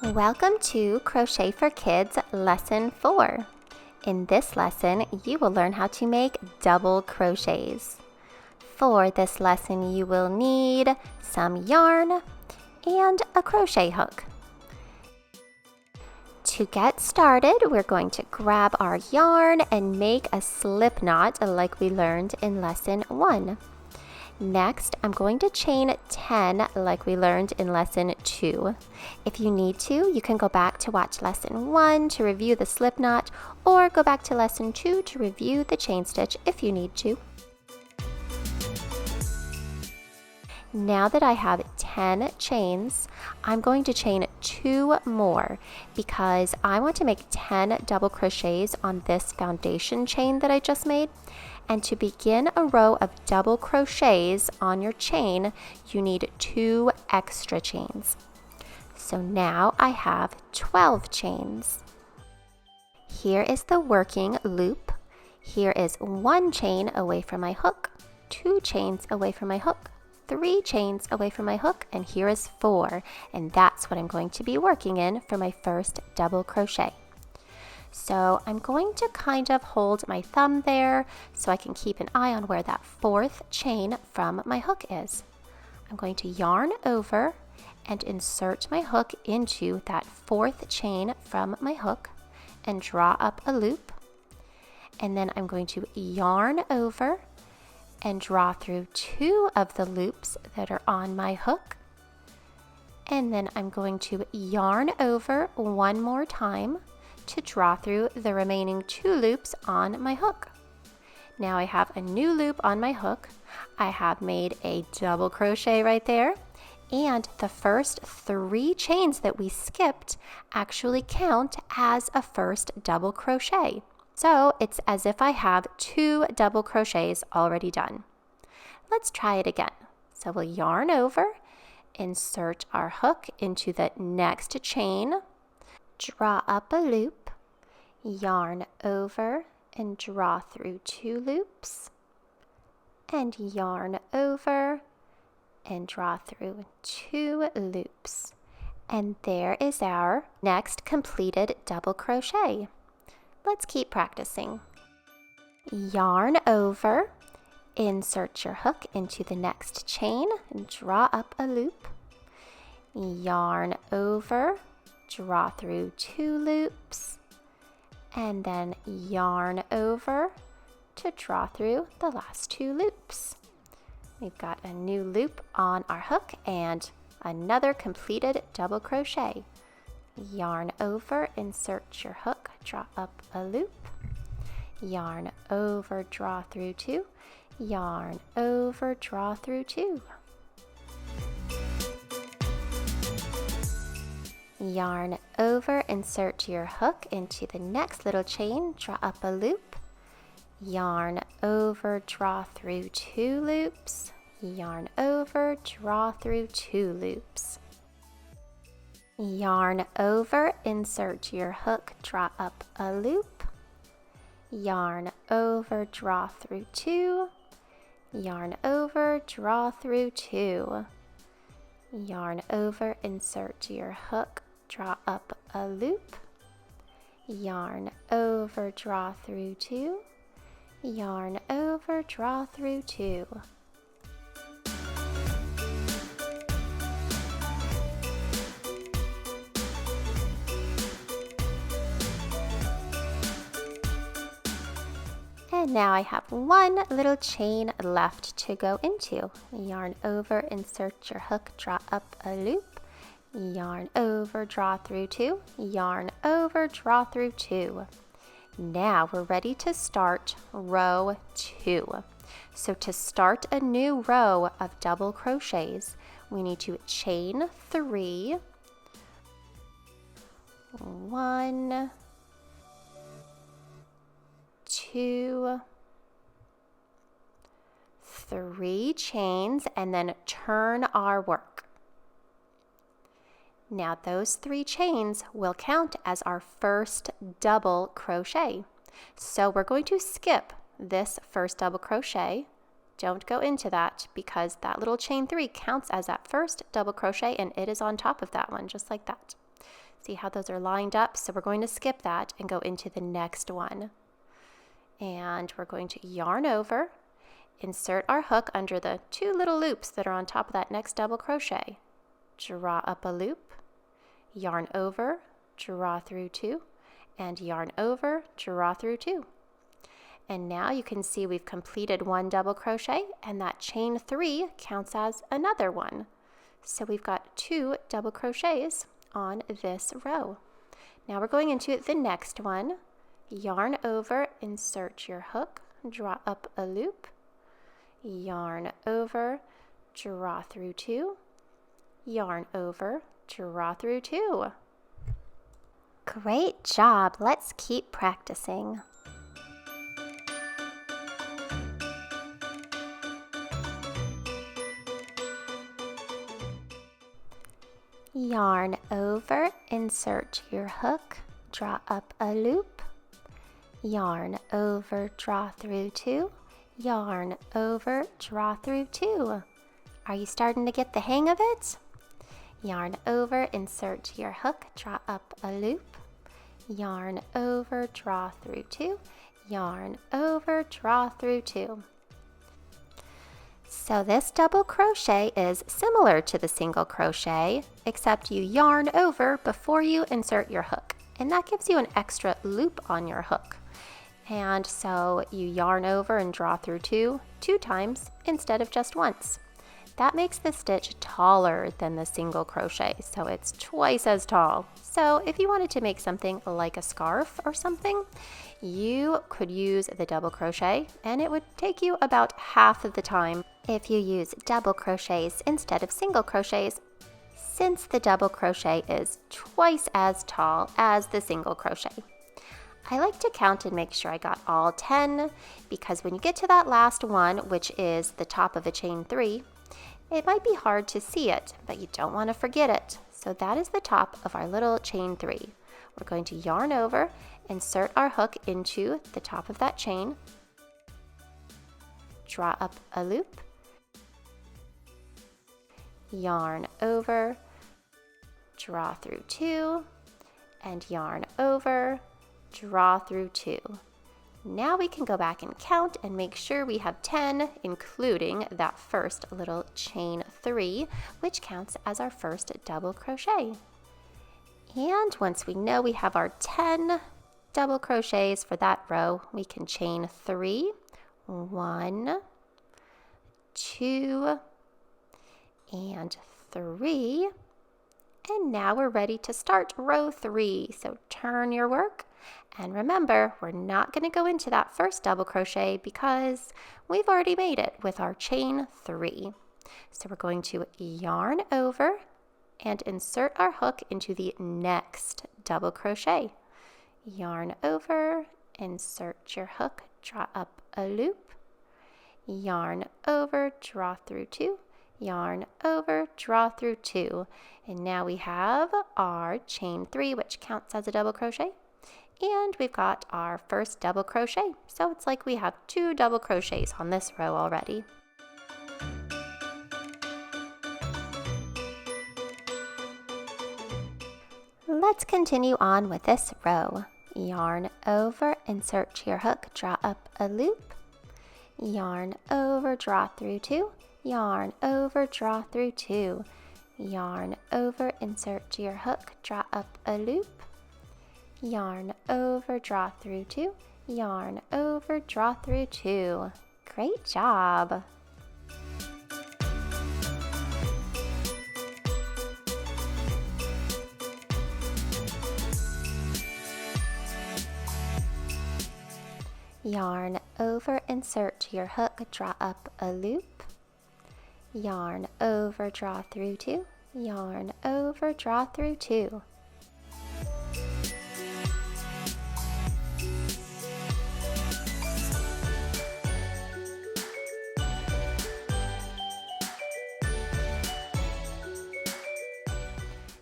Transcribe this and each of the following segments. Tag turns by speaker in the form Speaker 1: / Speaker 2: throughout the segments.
Speaker 1: Welcome to Crochet for Kids Lesson 4. In this lesson, you will learn how to make double crochets. For this lesson, you will need some yarn and a crochet hook. To get started, we're going to grab our yarn and make a slip knot like we learned in Lesson 1. Next, I'm going to chain 10 like we learned in Lesson 2. If you need to, you can go back to watch Lesson 1 to review the slip knot, or go back to Lesson 2 to review the chain stitch if you need to. Now that I have 10 chains, I'm going to chain 2 more because I want to make 10 double crochets on this foundation chain that I just made. And to begin a row of double crochets on your chain, you need 2 extra chains. So now I have 12 chains. Here is the working loop. Here is 1 chain away from my hook, 2 chains away from my hook, 3 chains away from my hook, and here is 4. And that's what I'm going to be working in for my first double crochet. So I'm going to kind of hold my thumb there so I can keep an eye on where that 4th chain from my hook is. I'm going to yarn over and insert my hook into that 4th chain from my hook and draw up a loop. And then I'm going to yarn over and draw through 2 of the loops that are on my hook. And then I'm going to yarn over one more time to draw through the remaining 2 loops on my hook. Now I have a new loop on my hook. I have made a double crochet right there, and the first 3 chains that we skipped actually count as a first double crochet. So it's as if I have 2 double crochets already done. Let's try it again. So we'll yarn over, insert our hook into the next chain, draw up a loop, yarn over and draw through 2 loops, and yarn over and draw through 2 loops. And there is our next completed double crochet. Let's keep practicing. Yarn over, insert your hook into the next chain and draw up a loop, yarn over, draw through 2 loops, and then yarn over to draw through the last 2 loops. We've got a new loop on our hook and another completed double crochet. Yarn over, insert your hook, draw up a loop, yarn over, draw through 2, yarn over, draw through 2. Yarn over, insert your hook into the next little chain, draw up a loop, yarn over, draw through 2 loops, yarn over, draw through 2 loops. Yarn over, insert your hook, draw up a loop, yarn over, draw through 2, yarn over, draw through 2. Yarn over, insert your hook, draw up a loop, yarn over, draw through 2, yarn over, draw through 2. And now I have 1 little chain left to go into. Yarn over, insert your hook, draw up a loop, yarn over, draw through 2, yarn over, draw through 2. Now we're ready to start row 2. So to start a new row of double crochets, we need to chain 3, 1, 2, 3 chains, and then turn our work. Now those 3 chains will count as our first double crochet. So we're going to skip this first double crochet. Don't go into that because that little chain 3 counts as that first double crochet and it is on top of that one just like that. See how those are lined up? So we're going to skip that and go into the next one. And we're going to yarn over, insert our hook under the 2 little loops that are on top of that next double crochet. Draw up a loop, yarn over, draw through 2, and yarn over, draw through 2. And now you can see we've completed 1 double crochet, and that chain 3 counts as another one. So we've got 2 double crochets on this row. Now we're going into the next one. Yarn over, insert your hook, draw up a loop, yarn over, draw through 2, yarn over, draw through 2. Great job. Let's keep practicing. Yarn over, insert your hook, draw up a loop, yarn over, draw through 2, yarn over, draw through 2. Are you starting to get the hang of it? Yarn over, insert your hook, draw up a loop, yarn over, draw through 2, yarn over, draw through 2. So this double crochet is similar to the single crochet, except you yarn over before you insert your hook, and that gives you an extra loop on your hook. And so you yarn over and draw through 2 times instead of just once. That makes the stitch taller than the single crochet, so it's twice as tall. So if you wanted to make something like a scarf or something, you could use the double crochet, and it would take you about half of the time if you use double crochets instead of single crochets, since the double crochet is twice as tall as the single crochet. I like to count and make sure I got all 10, because when you get to that last one, which is the top of a chain 3, it might be hard to see it, but you don't want to forget it. So that is the top of our little chain 3. We're going to yarn over, insert our hook into the top of that chain, draw up a loop, yarn over, draw through 2, and yarn over, draw through 2. Now we can go back and count and make sure we have 10, including that first little chain 3, which counts as our first double crochet. And once we know we have our 10 double crochets for that row, we can chain 3, 1, 2, and 3. And now we're ready to start row 3. So turn your work. And remember, we're not going to go into that first double crochet because we've already made it with our chain 3. So we're going to yarn over and insert our hook into the next double crochet. Yarn over, insert your hook, draw up a loop, yarn over, draw through 2, yarn over, draw through 2. And now we have our chain 3, which counts as a double crochet. And we've got our first double crochet. So it's like we have 2 double crochets on this row already. Let's continue on with this row. Yarn over, insert your hook, draw up a loop, yarn over, draw through 2, yarn over, draw through 2, yarn over, insert your hook, draw up a loop, yarn over, draw through 2, yarn over, draw through 2. Great job! Yarn over, insert your hook, draw up a loop, yarn over, draw through 2, yarn over, draw through 2.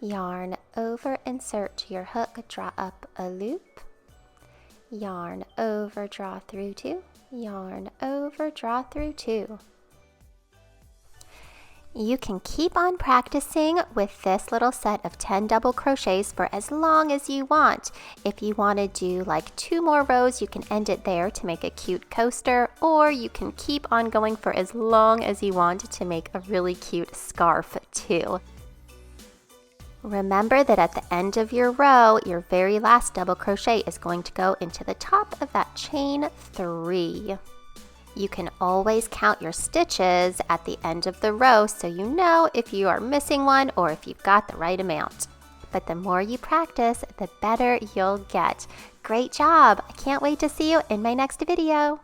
Speaker 1: Yarn over, insert your hook, draw up a loop, yarn over, draw through 2, yarn over, draw through 2. You can keep on practicing with this little set of 10 double crochets for as long as you want. If you want to do like 2 more rows, you can end it there to make a cute coaster, or you can keep on going for as long as you want to make a really cute scarf too. Remember that at the end of your row, your very last double crochet is going to go into the top of that chain 3. You can always count your stitches at the end of the row so you know if you are missing one or if you've got the right amount. But the more you practice, the better you'll get. Great job! I can't wait to see you in my next video.